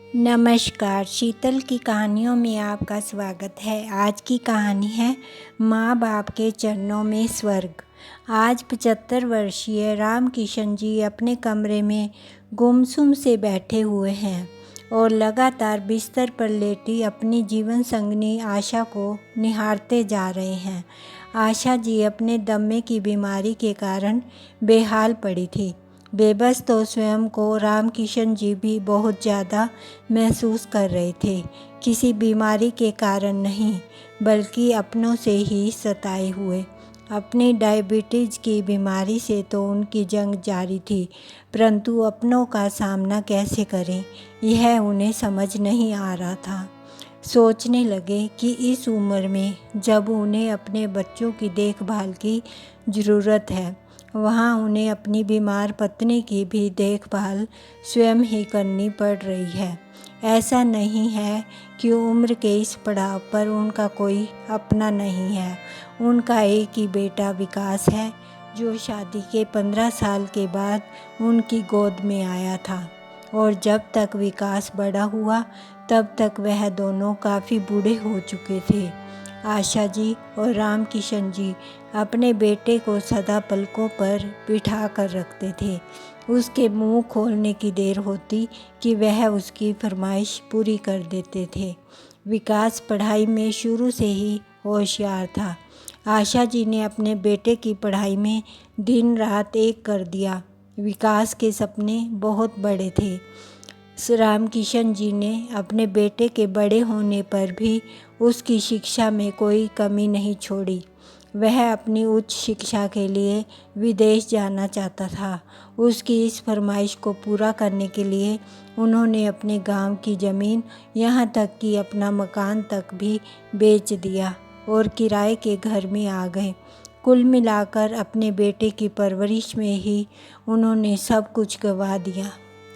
नमस्कार, शीतल की कहानियों में आपका स्वागत है। आज की कहानी है माँ बाप के चरणों में स्वर्ग। आज 75 वर्षीय रामकिशन जी अपने कमरे में गुमसुम से बैठे हुए हैं और लगातार बिस्तर पर लेटी अपनी जीवन संगिनी आशा को निहारते जा रहे हैं। आशा जी अपने दमे की बीमारी के कारण बेहाल पड़ी थी। बेबस तो स्वयं को रामकिशन जी भी बहुत ज़्यादा महसूस कर रहे थे। किसी बीमारी के कारण नहीं, बल्कि अपनों से ही सताए हुए। अपनी डायबिटीज़ की बीमारी से तो उनकी जंग जारी थी, परंतु अपनों का सामना कैसे करें, यह उन्हें समझ नहीं आ रहा था। सोचने लगे कि इस उम्र में जब उन्हें अपने बच्चों की देखभाल की ज़रूरत है, वहाँ उन्हें अपनी बीमार पत्नी की भी देखभाल स्वयं ही करनी पड़ रही है। ऐसा नहीं है कि उम्र के इस पड़ाव पर उनका कोई अपना नहीं है। उनका एक ही बेटा विकास है, जो शादी के 15 साल के बाद उनकी गोद में आया था। और जब तक विकास बड़ा हुआ, तब तक वह दोनों काफ़ी बूढ़े हो चुके थे। आशा जी और रामकिशन जी अपने बेटे को सदा पलकों पर बिठा कर रखते थे। उसके मुंह खोलने की देर होती कि वह उसकी फरमाइश पूरी कर देते थे। विकास पढ़ाई में शुरू से ही होशियार था। आशा जी ने अपने बेटे की पढ़ाई में दिन रात एक कर दिया। विकास के सपने बहुत बड़े थे। रामकिशन जी ने अपने बेटे के बड़े होने पर भी उसकी शिक्षा में कोई कमी नहीं छोड़ी। वह अपनी उच्च शिक्षा के लिए विदेश जाना चाहता था। उसकी इस फरमाइश को पूरा करने के लिए उन्होंने अपने गांव की ज़मीन, यहाँ तक कि अपना मकान तक भी बेच दिया और किराए के घर में आ गए। कुल मिलाकर अपने बेटे की परवरिश में ही उन्होंने सब कुछ गंवा दिया।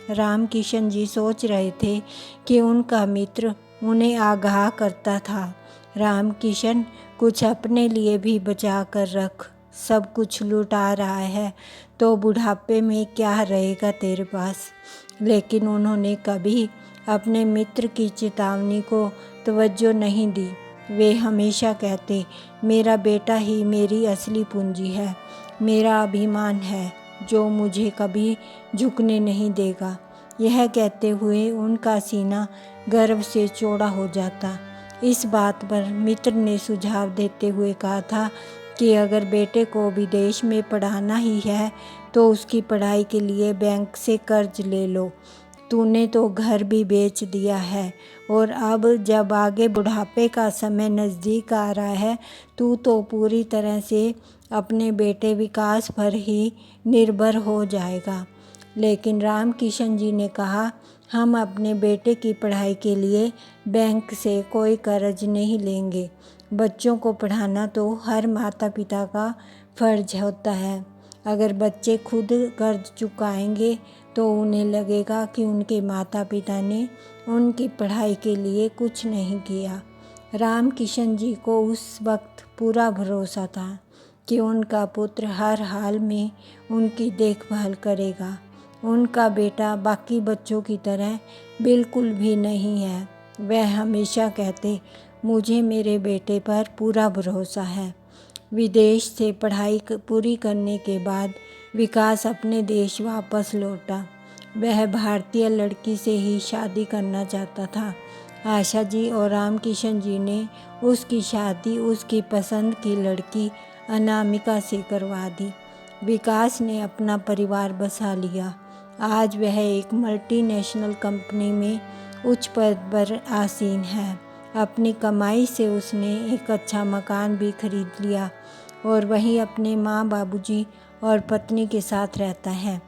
रामकिशन जी सोच रहे थे कि उनका मित्र उन्हें आगाह करता था, रामकिशन, कुछ अपने लिए भी बचा कर रख। सब कुछ लुटा रहा है तो बुढ़ापे में क्या रहेगा तेरे पास। लेकिन उन्होंने कभी अपने मित्र की चेतावनी को तवज्जो नहीं दी। वे हमेशा कहते, मेरा बेटा ही मेरी असली पूंजी है, मेरा अभिमान है, जो मुझे कभी झुकने नहीं देगा। यह कहते हुए उनका सीना गर्व से चौड़ा हो जाता। इस बात पर मित्र ने सुझाव देते हुए कहा था कि अगर बेटे को विदेश में पढ़ाना ही है तो उसकी पढ़ाई के लिए बैंक से कर्ज ले लो। तूने तो घर भी बेच दिया है और अब जब आगे बुढ़ापे का समय नज़दीक आ रहा है, तू तो पूरी तरह से अपने बेटे विकास पर ही निर्भर हो जाएगा। लेकिन रामकिशन जी ने कहा, हम अपने बेटे की पढ़ाई के लिए बैंक से कोई कर्ज नहीं लेंगे। बच्चों को पढ़ाना तो हर माता पिता का फर्ज होता है। अगर बच्चे खुद कर्ज चुकाएंगे तो उन्हें लगेगा कि उनके माता पिता ने उनकी पढ़ाई के लिए कुछ नहीं किया। रामकिशन जी को उस वक्त पूरा भरोसा था कि उनका पुत्र हर हाल में उनकी देखभाल करेगा। उनका बेटा बाकी बच्चों की तरह बिल्कुल भी नहीं है। वह हमेशा कहते, मुझे मेरे बेटे पर पूरा भरोसा है। विदेश से पढ़ाई पूरी करने के बाद विकास अपने देश वापस लौटा। वह भारतीय लड़की से ही शादी करना चाहता था। आशा जी और रामकिशन जी ने उसकी शादी उसकी पसंद की लड़की अनामिका से करवा दी। विकास ने अपना परिवार बसा लिया। आज वह एक मल्टीनेशनल कंपनी में उच्च पद पर आसीन है। अपनी कमाई से उसने एक अच्छा मकान भी खरीद लिया और वहीं अपने माँ बाबूजी और पत्नी के साथ रहता है।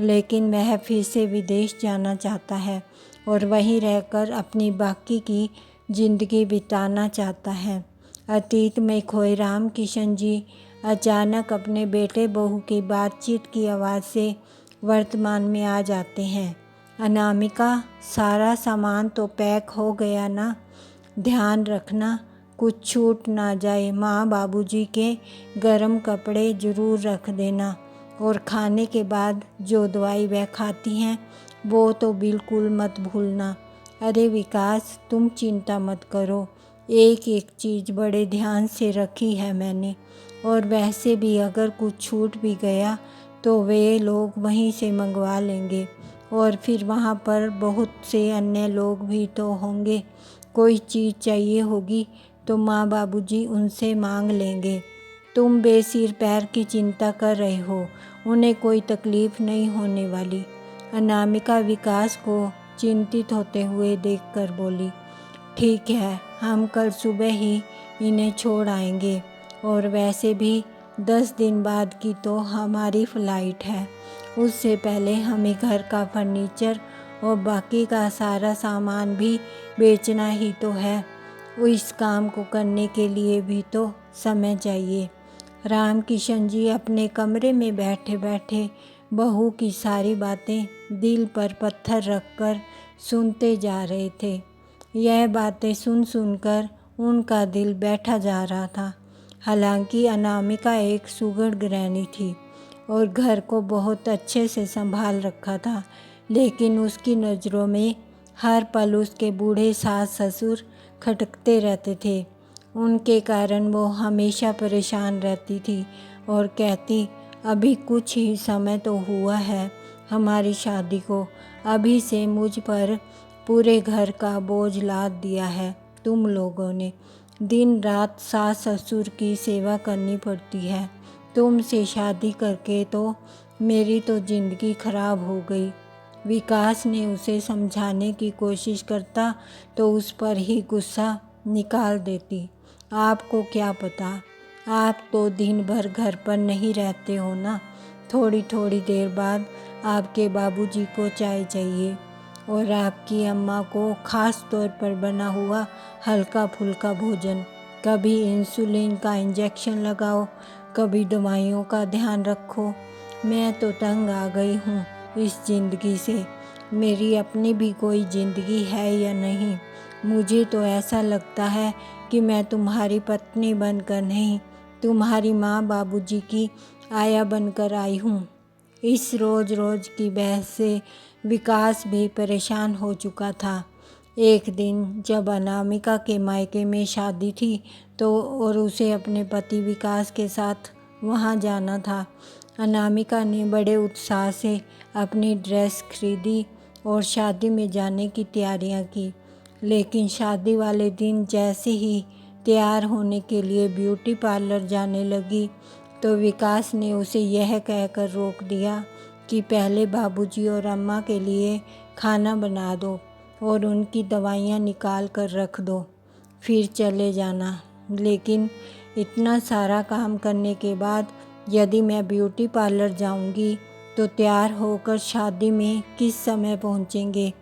लेकिन वह फिर से विदेश जाना चाहता है और वहीं रहकर अपनी बाकी की ज़िंदगी बिताना चाहता है। अतीत में खोए रामकिशन जी अचानक अपने बेटे बहू की बातचीत की आवाज़ से वर्तमान में आ जाते हैं। अनामिका, सारा सामान तो पैक हो गया ना? ध्यान रखना कुछ छूट ना जाए। माँ बाबूजी के गर्म कपड़े ज़रूर रख देना और खाने के बाद जो दवाई वह खाती हैं वो तो बिल्कुल मत भूलना। अरे विकास, तुम चिंता मत करो, एक एक चीज़ बड़े ध्यान से रखी है मैंने। और वैसे भी अगर कुछ छूट भी गया तो वे लोग वहीं से मंगवा लेंगे, और फिर वहाँ पर बहुत से अन्य लोग भी तो होंगे। कोई चीज़ चाहिए होगी तो माँ बाबूजी उनसे मांग लेंगे। तुम बेसिर पैर की चिंता कर रहे हो, उन्हें कोई तकलीफ़ नहीं होने वाली। अनामिका विकास को चिंतित होते हुए देखकर बोली, ठीक है, हम कल सुबह ही इन्हें छोड़ आएंगे, और वैसे भी 10 दिन बाद की तो हमारी फ़्लाइट है। उससे पहले हमें घर का फर्नीचर और बाकी का सारा सामान भी बेचना ही तो है। इस काम को करने के लिए भी तो समय चाहिए। रामकिशन जी अपने कमरे में बैठे बैठे बहू की सारी बातें दिल पर पत्थर रखकर सुनते जा रहे थे। यह बातें सुन सुनकर उनका दिल बैठा जा रहा था। हालांकि अनामिका एक सुघड़ गृहिणी थी और घर को बहुत अच्छे से संभाल रखा था, लेकिन उसकी नज़रों में हर पल उसके बूढ़े सास ससुर खटकते रहते थे। उनके कारण वो हमेशा परेशान रहती थी और कहती, अभी कुछ ही समय तो हुआ है हमारी शादी को, अभी से मुझ पर पूरे घर का बोझ लाद दिया है तुम लोगों ने। दिन रात सास ससुर की सेवा करनी पड़ती है। तुमसे शादी करके तो मेरी तो ज़िंदगी खराब हो गई। विकास ने उसे समझाने की कोशिश करता तो उस पर ही गुस्सा निकाल देती। आपको क्या पता, आप तो दिन भर घर पर नहीं रहते हो ना। थोड़ी थोड़ी देर बाद आपके बाबूजी को चाय चाहिए और आपकी अम्मा को ख़ास तौर पर बना हुआ हल्का फुल्का भोजन। कभी इंसुलिन का इंजेक्शन लगाओ, कभी दवाइयों का ध्यान रखो। मैं तो तंग आ गई हूँ इस ज़िंदगी से। मेरी अपनी भी कोई ज़िंदगी है या नहीं? मुझे तो ऐसा लगता है कि मैं तुम्हारी पत्नी बनकर नहीं, तुम्हारी माँ बाबूजी की आया बनकर आई हूँ। इस रोज़ रोज़ की बहस से विकास भी परेशान हो चुका था। एक दिन जब अनामिका के मायके में शादी थी तो और उसे अपने पति विकास के साथ वहाँ जाना था। अनामिका ने बड़े उत्साह से अपनी ड्रेस खरीदी और शादी में जाने की तैयारियाँ की। लेकिन शादी वाले दिन जैसे ही तैयार होने के लिए ब्यूटी पार्लर जाने लगी तो विकास ने उसे यह कहकर रोक दिया कि पहले बाबूजी और अम्मा के लिए खाना बना दो और उनकी दवाइयाँ निकाल कर रख दो, फिर चले जाना। लेकिन इतना सारा काम करने के बाद यदि मैं ब्यूटी पार्लर जाऊंगी तो तैयार होकर शादी में किस समय पहुंचेंगे?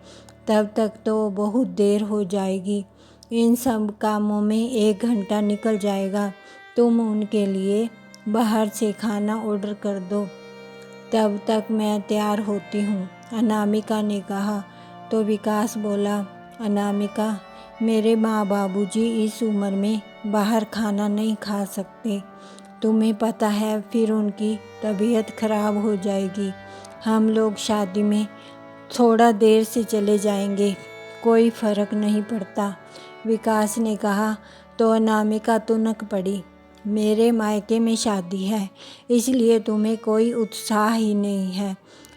तब तक तो बहुत देर हो जाएगी। इन सब कामों में 1 घंटा निकल जाएगा। तुम उनके लिए बाहर से खाना ऑर्डर कर दो, तब तक मैं तैयार होती हूँ, अनामिका ने कहा। तो विकास बोला, अनामिका, मेरे माँ बाबूजी इस उम्र में बाहर खाना नहीं खा सकते। तुम्हें पता है फिर उनकी तबीयत खराब हो जाएगी। हम लोग शादी में थोड़ा देर से चले जाएंगे, कोई फ़र्क नहीं पड़ता, विकास ने कहा। तो अनामिका तुनक पड़ी। मेरे मायके में शादी है इसलिए तुम्हें कोई उत्साह ही नहीं है।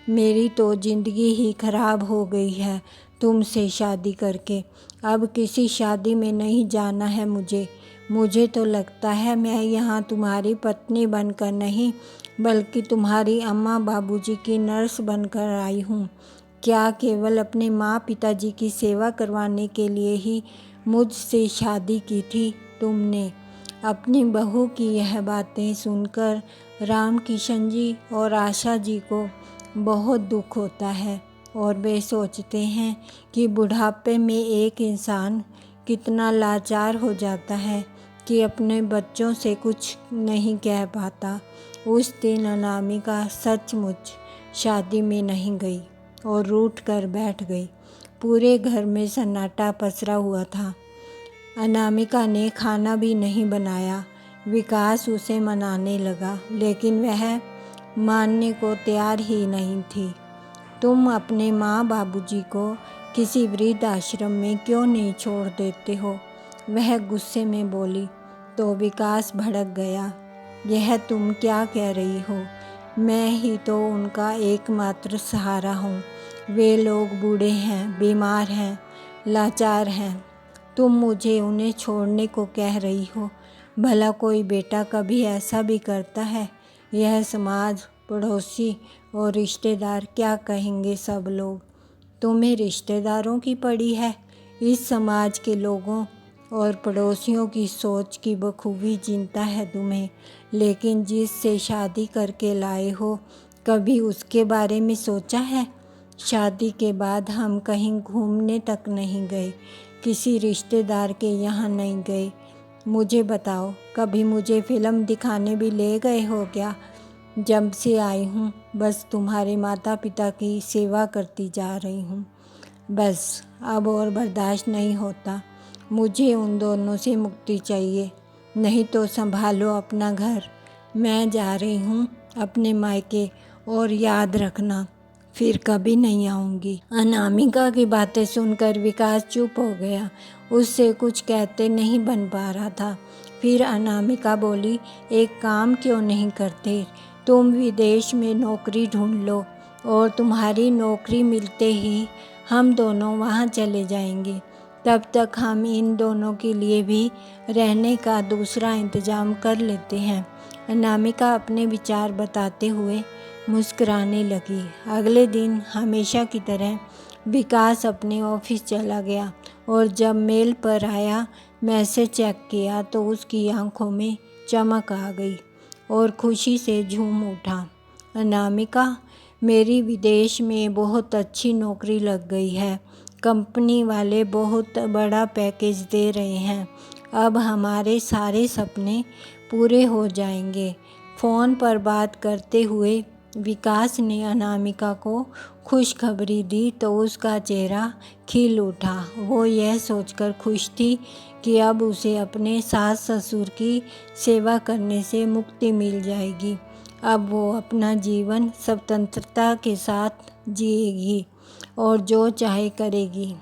मेरी तो ज़िंदगी ही खराब हो गई है तुमसे शादी करके। अब किसी शादी में नहीं जाना है मुझे तो लगता है मैं यहाँ तुम्हारी पत्नी बनकर नहीं बल्कि तुम्हारी अम्मा बाबूजी की नर्स बनकर आई हूँ। क्या केवल अपने माँ पिताजी की सेवा करवाने के लिए ही मुझसे शादी की थी तुमने? अपनी बहू की यह बातें सुनकर रामकिशन जी और आशा जी को बहुत दुख होता है और वे सोचते हैं कि बुढ़ापे में एक इंसान कितना लाचार हो जाता है कि अपने बच्चों से कुछ नहीं कह पाता। उस दिन अनामिका सचमुच शादी में नहीं गई और रूठ कर बैठ गई। पूरे घर में सन्नाटा पसरा हुआ था। अनामिका ने खाना भी नहीं बनाया। विकास उसे मनाने लगा लेकिन वह मानने को तैयार ही नहीं थी। तुम अपने माँ बाबूजी को किसी वृद्ध आश्रम में क्यों नहीं छोड़ देते हो? वह गुस्से में बोली। तो विकास भड़क गया। यह तुम क्या कह रही हो? मैं ही तो उनका एकमात्र सहारा हूँ। वे लोग बूढ़े हैं, बीमार हैं, लाचार हैं। तुम मुझे उन्हें छोड़ने को कह रही हो? भला कोई बेटा कभी ऐसा भी करता है? यह समाज, पड़ोसी और रिश्तेदार क्या कहेंगे सब लोग? तुम्हें रिश्तेदारों की पड़ी है। इस समाज के लोगों और पड़ोसियों की सोच की बखूबी चिंता है तुम्हें, लेकिन जिससे शादी करके लाए हो कभी उसके बारे में सोचा है? शादी के बाद हम कहीं घूमने तक नहीं गए, किसी रिश्तेदार के यहाँ नहीं गए। मुझे बताओ, कभी मुझे फिल्म दिखाने भी ले गए हो क्या? जब से आई हूँ बस तुम्हारे माता पिता की सेवा करती जा रही हूँ। बस अब और बर्दाश्त नहीं होता। मुझे उन दोनों से मुक्ति चाहिए, नहीं तो संभालो अपना घर। मैं जा रही हूँ अपने मायके, और याद रखना फिर कभी नहीं आऊँगी। अनामिका की बातें सुनकर विकास चुप हो गया। उससे कुछ कहते नहीं बन पा रहा था। फिर अनामिका बोली, एक काम क्यों नहीं करते? तुम विदेश में नौकरी ढूंढ लो और तुम्हारी नौकरी मिलते ही हम दोनों वहाँ चले जाएंगे। तब तक हम इन दोनों के लिए भी रहने का दूसरा इंतज़ाम कर लेते हैं। अनामिका अपने विचार बताते हुए मुस्कुराने लगी। अगले दिन हमेशा की तरह विकास अपने ऑफिस चला गया और जब मेल पर आया, मैसेज चेक किया तो उसकी आंखों में चमक आ गई और खुशी से झूम उठा। अनामिका, मेरी विदेश में बहुत अच्छी नौकरी लग गई है। कंपनी वाले बहुत बड़ा पैकेज दे रहे हैं। अब हमारे सारे सपने पूरे हो जाएंगे। फ़ोन पर बात करते हुए विकास ने अनामिका को खुशखबरी दी तो उसका चेहरा खिल उठा। वो यह सोचकर खुश थी कि अब उसे अपने सास ससुर की सेवा करने से मुक्ति मिल जाएगी। अब वो अपना जीवन स्वतंत्रता के साथ जिएगी और जो चाहे करेगी।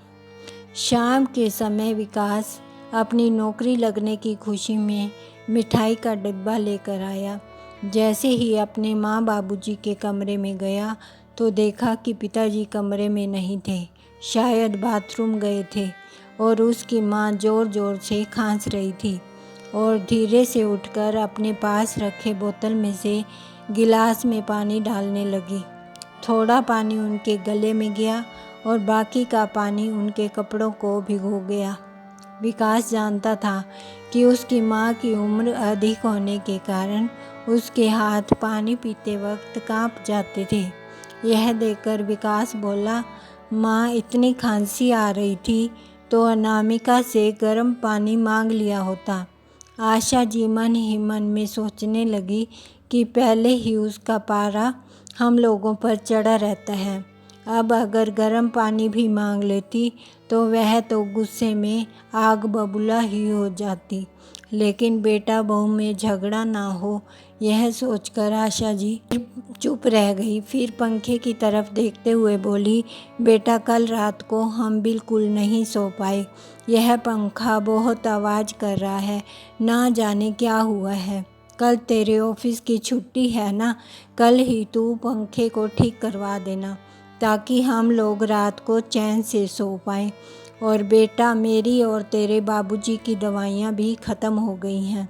शाम के समय विकास अपनी नौकरी लगने की खुशी में मिठाई का डिब्बा लेकर आया। जैसे ही अपने माँ बाबूजी के कमरे में गया तो देखा कि पिताजी कमरे में नहीं थे, शायद बाथरूम गए थे। और उसकी माँ ज़ोर ज़ोर से खांस रही थी और धीरे से उठकर अपने पास रखे बोतल में से गिलास में पानी डालने लगी। थोड़ा पानी उनके गले में गया और बाकी का पानी उनके कपड़ों को भिगो गया। विकास जानता था कि उसकी माँ की उम्र अधिक होने के कारण उसके हाथ पानी पीते वक्त कांप जाते थे। यह देखकर विकास बोला, माँ, इतनी खांसी आ रही थी तो अनामिका से गर्म पानी मांग लिया होता। आशा जी मन ही मन में सोचने लगी कि पहले ही उसका पारा हम लोगों पर चढ़ा रहता है। अब अगर गर्म पानी भी मांग लेती तो वह तो गुस्से में आग बबूला ही हो जाती। लेकिन बेटा बहू में झगड़ा ना हो, यह सोचकर आशा जी चुप रह गई। फिर पंखे की तरफ देखते हुए बोली, बेटा, कल रात को हम बिल्कुल नहीं सो पाए। यह पंखा बहुत आवाज़ कर रहा है, ना जाने क्या हुआ है। कल तेरे ऑफिस की छुट्टी है ना? कल ही तू पंखे को ठीक करवा देना ताकि हम लोग रात को चैन से सो पाएं। और बेटा, मेरी और तेरे बाबूजी की दवाइयाँ भी ख़त्म हो गई हैं,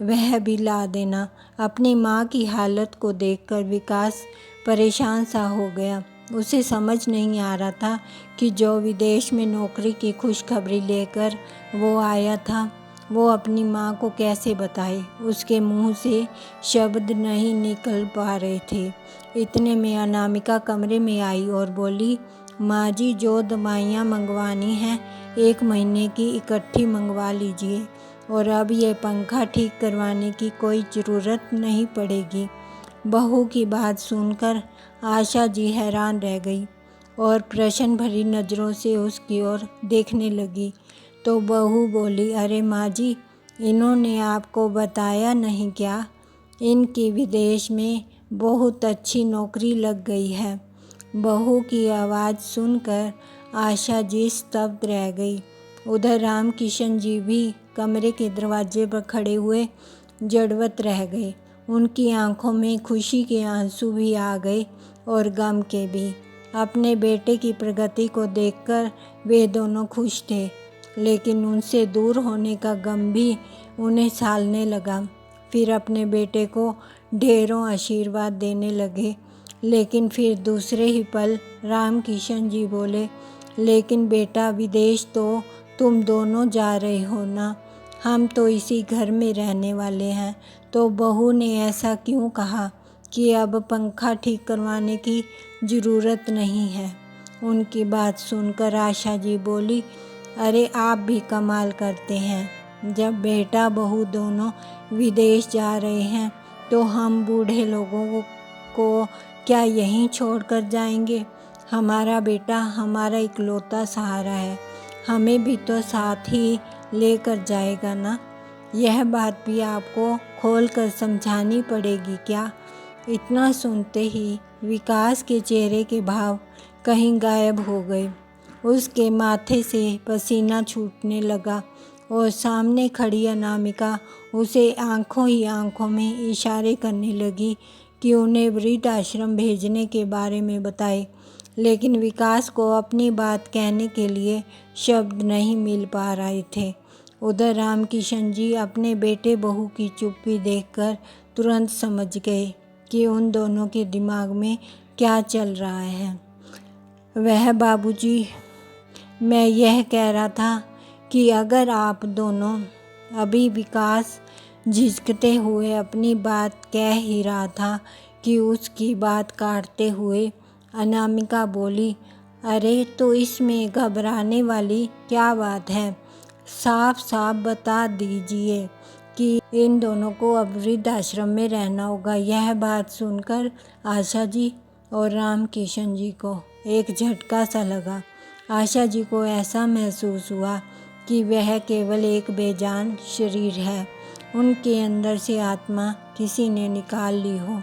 वह भी ला देना। अपनी माँ की हालत को देखकर विकास परेशान सा हो गया। उसे समझ नहीं आ रहा था कि जो विदेश में नौकरी की खुशखबरी लेकर वो आया था वो अपनी माँ को कैसे बताए। उसके मुंह से शब्द नहीं निकल पा रहे थे। इतने में अनामिका कमरे में आई और बोली, माँ जी, जो दवाइयाँ मंगवानी हैं 1 महीने की इकट्ठी मंगवा लीजिए और अब ये पंखा ठीक करवाने की कोई ज़रूरत नहीं पड़ेगी। बहू की बात सुनकर आशा जी हैरान रह गई और प्रश्न भरी नज़रों से उसकी ओर देखने लगी। तो बहू बोली, अरे माँ जी, इन्होंने आपको बताया नहीं क्या? इनकी विदेश में बहुत अच्छी नौकरी लग गई है। बहू की आवाज़ सुनकर आशा जी स्तब्ध रह गई। उधर राम किशन जी भी कमरे के दरवाजे पर खड़े हुए जड़वत रह गए। उनकी आंखों में खुशी के आंसू भी आ गए और गम के भी। अपने बेटे की प्रगति को देखकर वे दोनों खुश थे, लेकिन उनसे दूर होने का गम भी उन्हें सालने लगा। फिर अपने बेटे को ढेरों आशीर्वाद देने लगे, लेकिन फिर दूसरे ही पल राम किशन जी बोले, लेकिन बेटा विदेश तो तुम दोनों जा रहे हो ना, हम तो इसी घर में रहने वाले हैं। तो बहू ने ऐसा क्यों कहा कि अब पंखा ठीक करवाने की ज़रूरत नहीं है। उनकी बात सुनकर आशा जी बोली, अरे आप भी कमाल करते हैं। जब बेटा बहू दोनों विदेश जा रहे हैं तो हम बूढ़े लोगों को क्या यहीं छोड़कर जाएंगे। हमारा बेटा हमारा इकलौता सहारा है, हमें भी तो साथ ही लेकर जाएगा ना। यह बात भी आपको खोलकर समझानी पड़ेगी क्या। इतना सुनते ही विकास के चेहरे के भाव कहीं गायब हो गए। उसके माथे से पसीना छूटने लगा और सामने खड़ी अनामिका उसे आंखों ही आंखों में इशारे करने लगी कि उन्हें वृद्ध आश्रम भेजने के बारे में बताए, लेकिन विकास को अपनी बात कहने के लिए शब्द नहीं मिल पा रहे थे। उधर राम किशन जी अपने बेटे बहू की चुप्पी देखकर तुरंत समझ गए कि उन दोनों के दिमाग में क्या चल रहा है। वह बाबूजी, मैं यह कह रहा था कि अगर आप दोनों अभी विकास झिझकते हुए अपनी बात कह ही रहा था कि उसकी बात काटते हुए अनामिका बोली, अरे तो इसमें घबराने वाली क्या बात है। साफ साफ बता दीजिए कि इन दोनों को अब वृद्धाश्रम में रहना होगा। यह बात सुनकर आशा जी और राम किशन जी को एक झटका सा लगा। आशा जी को ऐसा महसूस हुआ कि वह केवल एक बेजान शरीर है, उनके अंदर से आत्मा किसी ने निकाल ली हो।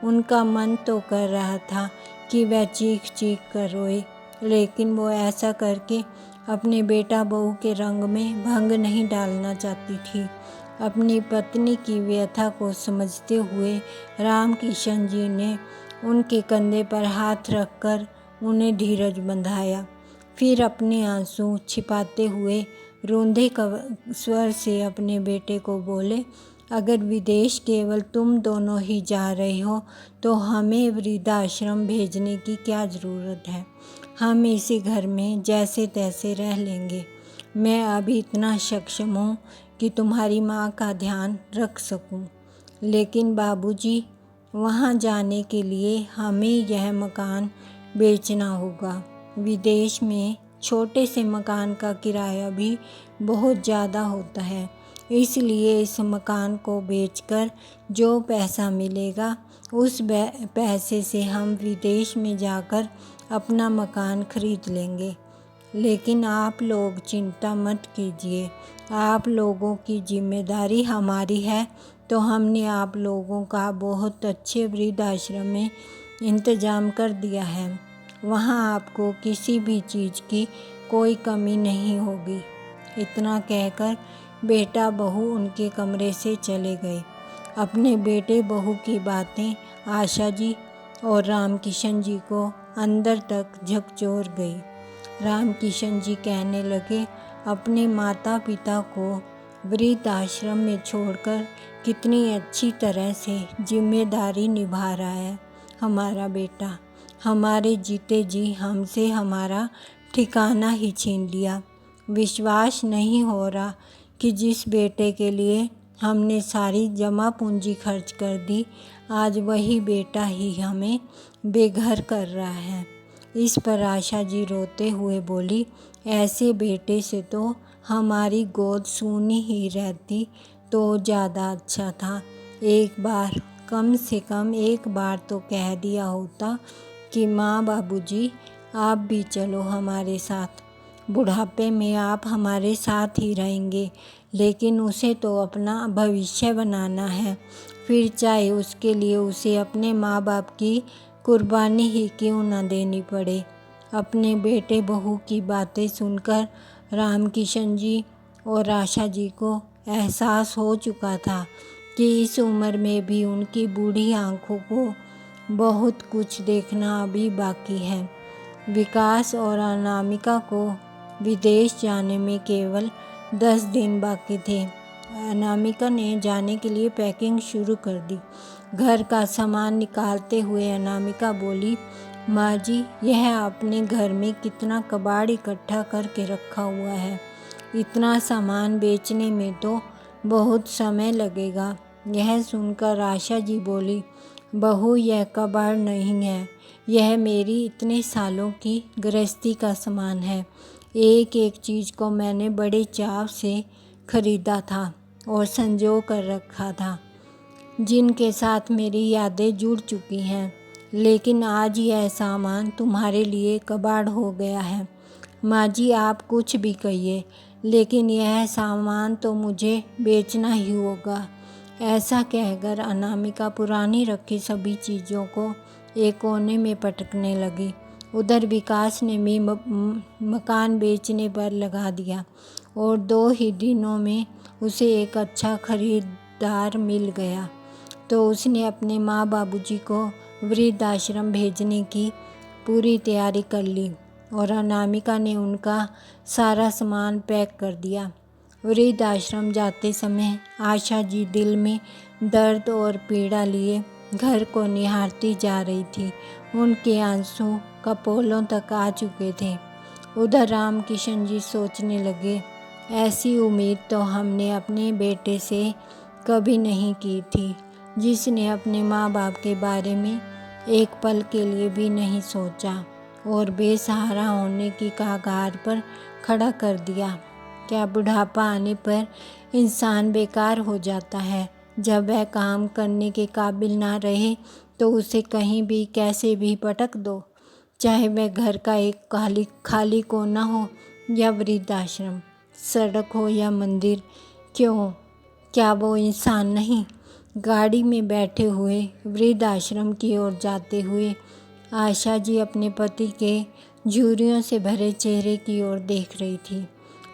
उनका मन तो कर रहा था कि वह चीख चीख कर रोए, लेकिन वो ऐसा करके अपने बेटा बहू के रंग में भंग नहीं डालना चाहती थी। अपनी पत्नी की व्यथा को समझते हुए राम किशन जी ने उनके कंधे पर हाथ रखकर उन्हें धीरज बंधाया। फिर अपने आंसू छिपाते हुए रूंधे स्वर से अपने बेटे को बोले, अगर विदेश केवल तुम दोनों ही जा रहे हो तो हमें वृद्धाश्रम भेजने की क्या ज़रूरत है। हम इसी घर में जैसे तैसे रह लेंगे। मैं अभी इतना सक्षम हूँ कि तुम्हारी माँ का ध्यान रख सकूँ, लेकिन बाबूजी, वहाँ जाने के लिए हमें यह मकान बेचना होगा। विदेश में छोटे से मकान का किराया भी बहुत ज़्यादा होता है, इसलिए इस मकान को बेचकर जो पैसा मिलेगा उस पैसे से हम विदेश में जाकर अपना मकान खरीद लेंगे। लेकिन आप लोग चिंता मत कीजिए, आप लोगों की जिम्मेदारी हमारी है, तो हमने आप लोगों का बहुत अच्छे वृद्धाश्रम में इंतज़ाम कर दिया है। वहाँ आपको किसी भी चीज़ की कोई कमी नहीं होगी। इतना कहकर बेटा बहू उनके कमरे से चले गए। अपने बेटे बहू की बातें आशा जी और राम किशन जी को अंदर तक झकझोर गई। राम किशन जी कहने लगे, अपने माता पिता को वृद्ध आश्रम में छोड़कर कितनी अच्छी तरह से जिम्मेदारी निभा रहा है हमारा बेटा। हमारे जीते जी हमसे हमारा ठिकाना ही छीन लिया। विश्वास नहीं हो रहा कि जिस बेटे के लिए हमने सारी जमा पूंजी खर्च कर दी, आज वही बेटा ही हमें बेघर कर रहा है। इस पर आशा जी रोते हुए बोली, ऐसे बेटे से तो हमारी गोद सूनी ही रहती तो ज़्यादा अच्छा था। एक बार, कम से कम एक बार तो कह दिया होता कि माँ बाबूजी आप भी चलो हमारे साथ, बुढ़ापे में आप हमारे साथ ही रहेंगे। लेकिन उसे तो अपना भविष्य बनाना है, फिर चाहे उसके लिए उसे अपने माँ बाप की कुर्बानी ही क्यों न देनी पड़े। अपने बेटे बहू की बातें सुनकर रामकिशन जी और आशा जी को एहसास हो चुका था कि इस उम्र में भी उनकी बूढ़ी आंखों को बहुत कुछ देखना अभी बाकी है। विकास और अनामिका को विदेश जाने में केवल 10 दिन बाकी थे। अनामिका ने जाने के लिए पैकिंग शुरू कर दी। घर का सामान निकालते हुए अनामिका बोली, माँ जी, यह आपने घर में कितना कबाड़ इकट्ठा करके रखा हुआ है। इतना सामान बेचने में तो बहुत समय लगेगा। यह सुनकर आशा जी बोली, बहू, यह कबाड़ नहीं है, यह मेरी इतने सालों की गृहस्थी का सामान है। एक एक चीज़ को मैंने बड़े चाव से खरीदा था और संजो कर रखा था, जिनके साथ मेरी यादें जुड़ चुकी हैं। लेकिन आज यह सामान तुम्हारे लिए कबाड़ हो गया है। माँ जी, आप कुछ भी कहिए, लेकिन यह सामान तो मुझे बेचना ही होगा। ऐसा कहकर अनामिका पुरानी रखी सभी चीज़ों को एक कोने में पटकने लगी। उधर विकास ने भी मकान बेचने पर लगा दिया और 2 ही दिनों में उसे एक अच्छा खरीदार मिल गया। तो उसने अपने माँ बाबूजी को वृद्धाश्रम भेजने की पूरी तैयारी कर ली और अनामिका ने उनका सारा सामान पैक कर दिया। वृद्धाश्रम जाते समय आशा जी दिल में दर्द और पीड़ा लिए घर को निहारती जा रही थी। उनके आंसू कपोलों तक आ चुके थे। उधर रामकिशन जी सोचने लगे, ऐसी उम्मीद तो हमने अपने बेटे से कभी नहीं की थी, जिसने अपने माँ बाप के बारे में एक पल के लिए भी नहीं सोचा और बेसहारा होने की कगार पर खड़ा कर दिया। क्या बुढ़ापा आने पर इंसान बेकार हो जाता है? जब वह काम करने के काबिल ना रहे तो उसे कहीं भी कैसे भी पटक दो, चाहे वह घर का एक खाली कोना हो या वृद्धाश्रम, सड़क हो या मंदिर। क्यों, क्या वो इंसान नहीं? गाड़ी में बैठे हुए वृद्धाश्रम की ओर जाते हुए आशा जी अपने पति के झुर्रियों से भरे चेहरे की ओर देख रही थी।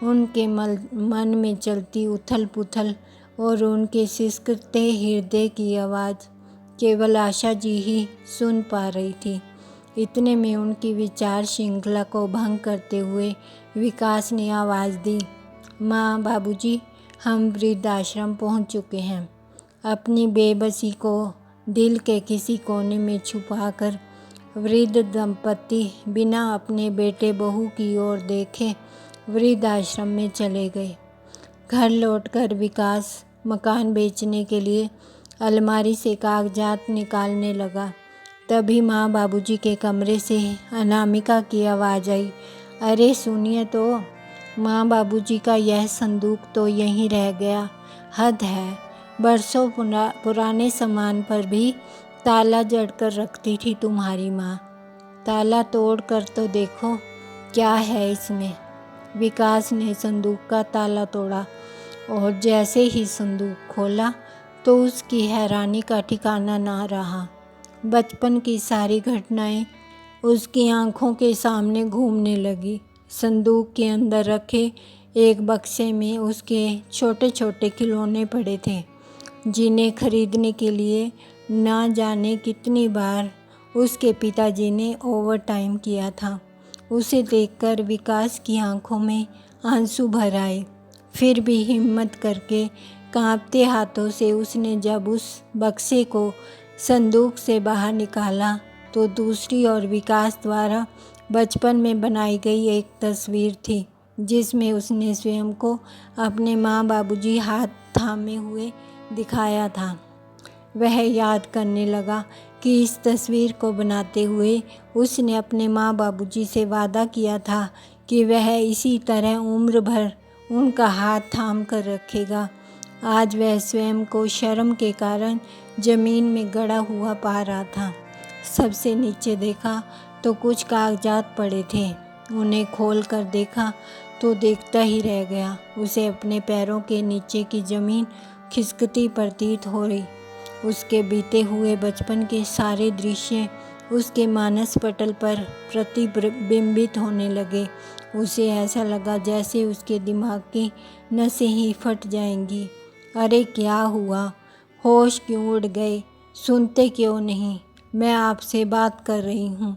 उनके मन में चलती उथल पुथल और उनके सिसकते हृदय की आवाज़ केवल आशा जी ही सुन पा रही थी। इतने में उनकी विचार श्रृंखला को भंग करते हुए विकास ने आवाज़ दी, माँ, बाबूजी, हम वृद्धाश्रम पहुँच चुके हैं। अपनी बेबसी को दिल के किसी कोने में छुपाकर वृद्ध दंपति बिना अपने बेटे बहू की ओर देखे वृद्धाश्रम में चले गए। घर लौटकर विकास मकान बेचने के लिए अलमारी से कागजात निकालने लगा। तभी माँ बाबूजी के कमरे से अनामिका की आवाज़ आई, अरे सुनिए तो, माँ बाबूजी का यह संदूक तो यहीं रह गया। हद है, बरसों पुराने सामान पर भी ताला जड़कर रखती थी तुम्हारी माँ। ताला तोड़ कर तो देखो क्या है इसमें। विकास ने संदूक का ताला तोड़ा और जैसे ही संदूक खोला तो उसकी हैरानी का ठिकाना ना रहा। बचपन की सारी घटनाएं उसकी आंखों के सामने घूमने लगी। संदूक के अंदर रखे एक बक्से में उसके छोटे छोटे खिलौने पड़े थे, जिन्हें खरीदने के लिए ना जाने कितनी बार उसके पिताजी ने ओवर टाइम किया था। उसे देखकर विकास की आंखों में आंसू भर आए। फिर भी हिम्मत करके कांपते हाथों से उसने जब उस बक्से को संदूक से बाहर निकाला तो दूसरी ओर विकास द्वारा बचपन में बनाई गई एक तस्वीर थी, जिसमें उसने स्वयं को अपने माँ बाबूजी हाथ थामे हुए दिखाया था। वह याद करने लगा कि इस तस्वीर को बनाते हुए उसने अपने माँ बाबूजी से वादा किया था कि वह इसी तरह उम्र भर उनका हाथ थाम कर रखेगा। आज वह स्वयं को शर्म के कारण ज़मीन में गड़ा हुआ पा रहा था। सबसे नीचे देखा तो कुछ कागजात पड़े थे। उन्हें खोल कर देखा तो देखता ही रह गया। उसे अपने पैरों के नीचे की ज़मीन खिसकती प्रतीत हो रही। उसके बीते हुए बचपन के सारे दृश्य उसके मानस पटल पर प्रतिबिंबित होने लगे। उसे ऐसा लगा जैसे उसके दिमाग की नसें ही फट जाएंगी। अरे क्या हुआ? होश क्यों उड़ गए? सुनते क्यों नहीं? मैं आपसे बात कर रही हूँ।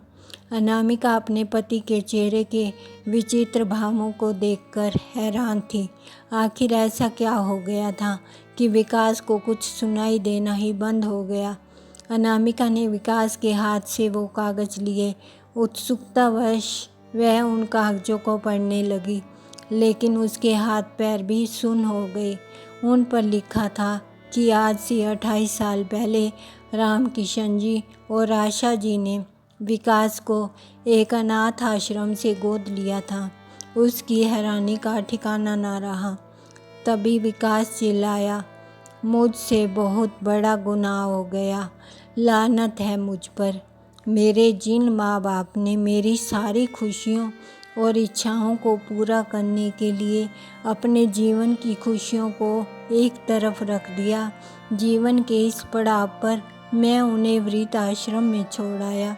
अनामिका अपने पति के चेहरे के विचित्र भावों को देखकर हैरान थी। आखिर ऐसा क्या हो गया था कि विकास को कुछ सुनाई देना ही बंद हो गया। अनामिका ने विकास के हाथ से वो कागज़ लिए। उत्सुकतावश वह उन कागज़ों को पढ़ने लगी, लेकिन उसके हाथ पैर भी सुन्न हो गए। उन पर लिखा था कि आज से 28 साल पहले रामकिशन जी और आशा जी ने विकास को एक अनाथ आश्रम से गोद लिया था। उसकी हैरानी का ठिकाना न रहा। तभी विकास चिल्लाया, मुझसे बहुत बड़ा गुनाह हो गया। लानत है मुझ पर। मेरे जिन माँ बाप ने मेरी सारी खुशियों और इच्छाओं को पूरा करने के लिए अपने जीवन की खुशियों को एक तरफ रख दिया, जीवन के इस पड़ाव पर मैं उन्हें वृद्ध आश्रम में छोड़ आया।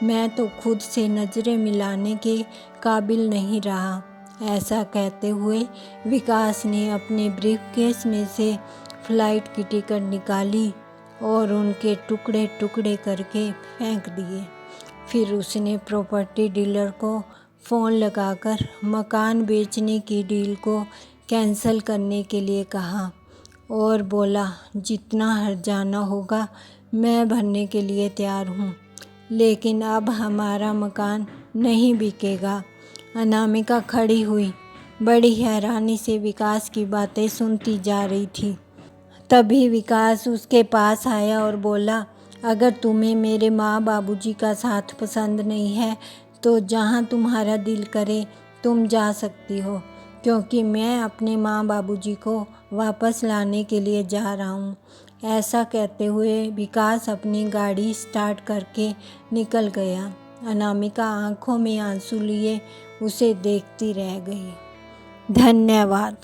मैं तो खुद से नज़रें मिलाने के काबिल नहीं रहा। ऐसा कहते हुए विकास ने अपने ब्रीफकेस में से फ्लाइट की टिकट निकाली और उनके टुकड़े टुकड़े करके फेंक दिए। फिर उसने प्रॉपर्टी डीलर को फ़ोन लगाकर मकान बेचने की डील को कैंसिल करने के लिए कहा और बोला, जितना हर्जाना होगा मैं भरने के लिए तैयार हूँ, लेकिन अब हमारा मकान नहीं बिकेगा। अनामिका खड़ी हुई, बड़ी हैरानी से विकास की बातें सुनती जा रही थी। तभी विकास उसके पास आया और बोला, अगर तुम्हें मेरे माँ बाबूजी का साथ पसंद नहीं है तो जहाँ तुम्हारा दिल करे तुम जा सकती हो, क्योंकि मैं अपने माँ बाबूजी को वापस लाने के लिए जा रहा हूँ। ऐसा कहते हुए विकास अपनी गाड़ी स्टार्ट करके निकल गया। अनामिका आंखों में आंसू लिए उसे देखती रह गई। धन्यवाद।